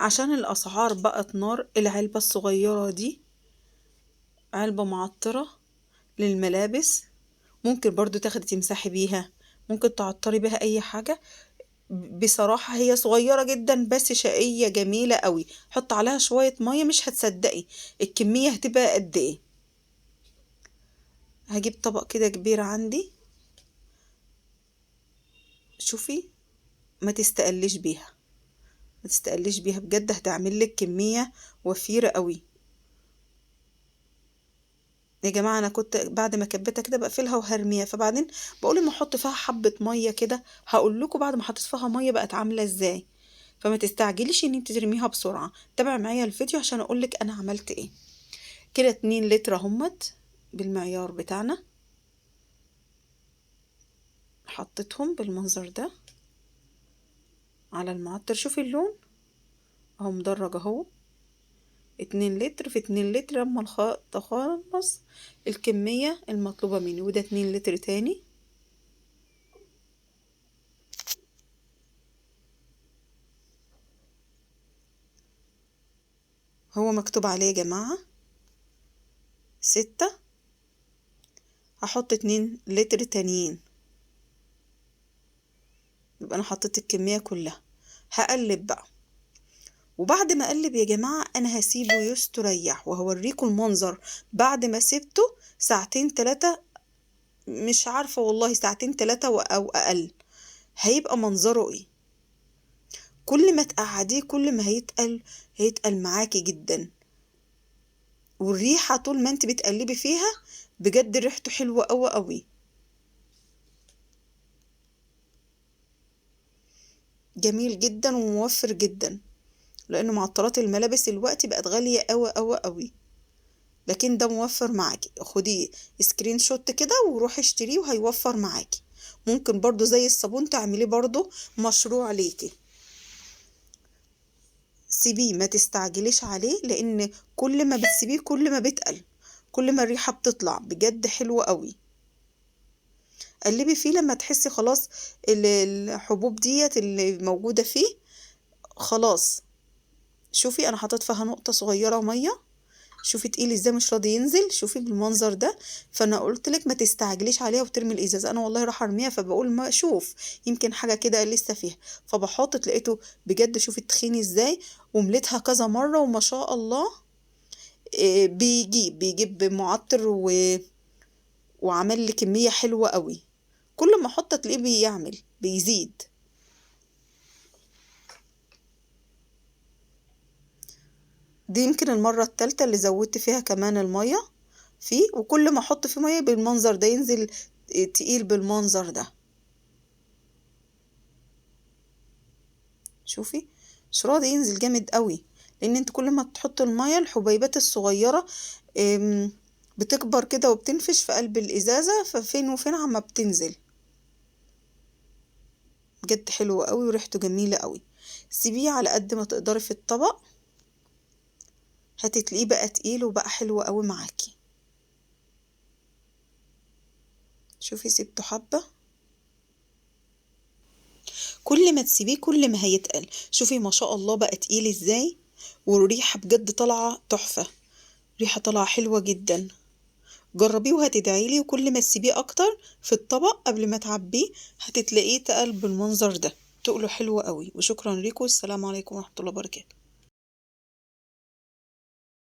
عشان الأسعار بقت نار. العلبة الصغيرة دي علبة معطرة للملابس، ممكن برضو تاخدي تمسحي بيها، ممكن تعطري بيها أي حاجة. بصراحة هي صغيرة جدا بس شقية جميلة قوي. حط عليها شوية مية مش هتصدقي الكمية هتبقى قد ايه. هجيب طبق كده كبير عندي، شوفي ما تستقليش بيها، ما تستقليش بيها بجد، هتعمل لك كمية وفيرة قوي. يا جماعة انا كنت بعد ما كبتها كده بقفلها وهرميها، فبعدين بقول اما احط فيها حبة مية كده هقول لكم بعد ما حطيت فيها مية بقت عاملة ازاي. فما تستعجليش ان انت ترميها بسرعة، تابع معايا الفيديو عشان اقولك انا عملت ايه. كده 2 لتر همت بالمعيار بتاعنا، حطيتهم بالمنظر ده على المعطر. شوفي اللون اهو مدرج اهو. 2 لتر في 2 لتر لما تخلص الكمية المطلوبة مني. وده 2 لتر تاني. هو مكتوب عليه يا جماعة 6. هحط 2 لتر تانيين، يبقى انا حطيت الكمية كلها. هقلب بقى، وبعد ما اقلب يا جماعة انا هسيبه يستريح، وهوريكم المنظر بعد ما سيبته ساعتين 3. مش عارفة والله ساعتين 3 او اقل هيبقى منظره ايه. كل ما تقعديه كل ما هيتقل معاكي جدا. والريحة طول ما انت بتقلبي فيها بجد ريحته حلوة قوي قوي. جميل جدا وموفر جدا، لانه معطرات الملابس الوقت بقت غالية قوي قوي قوي، لكن ده موفر معاكي. خديه سكرين شوت كده وروحي اشتريه وهيوفر معاكي. ممكن برضو زي الصابون تعمليه برضو مشروع ليكي. سيبيه ما تستعجليش عليه، لان كل ما بتسيبيه كل ما بيتقل، كل ما الريحة بتطلع بجد حلوة قوي. قلبي فيه لما تحسي خلاص الحبوب ديت اللي موجودة فيه خلاص. شوفي انا حطيت فيها نقطة صغيرة مية، شوفي تقيل ازاي مش راضي ينزل، شوفي بالمنظر ده. فانا قلت لك ما تستعجليش عليها وترمي الازاز. انا والله راح ارميها فبقول ما اشوف يمكن حاجه كده لسه فيها، فبحط لقيته بجد. شوفي التخين ازاي، ومليتها كذا مره وما شاء الله. بيجيب معطر وعمل لي كميه حلوه قوي. كل ما احط تلاقيه بيعمل بيزيد. دي يمكن المره الثالثه اللي زودت فيها كمان الميه فيه، وكل ما احط فيه ميه بالمنظر ده ينزل تقيل بالمنظر ده. شوفي مش راضي ينزل جامد قوي، لان انت كل ما تحط الميه الحبيبات الصغيره بتكبر كده وبتنفش في قلب الازازه، ففين وفين عما بتنزل. بجد حلو قوي وريحته جميله قوي. سيبيه على قد ما تقدري في الطبق، هتتلاقيه بقى تقيل وبقى حلو قوي معاكي. شوفي سيبته حبه، كل ما تسيبيه كل ما هيتقل. شوفي ما شاء الله بقى تقيل ازاي، والريحه بجد طالعه تحفه، ريحه طالعه حلوه جدا. جربيه وهتدعيلي. وكل ما تسيبيه اكتر في الطبق قبل ما تعبيه هتتلاقيه تقل بالمنظر ده، تقله حلو قوي. وشكرا لكم، السلام عليكم ورحمة الله وبركاته.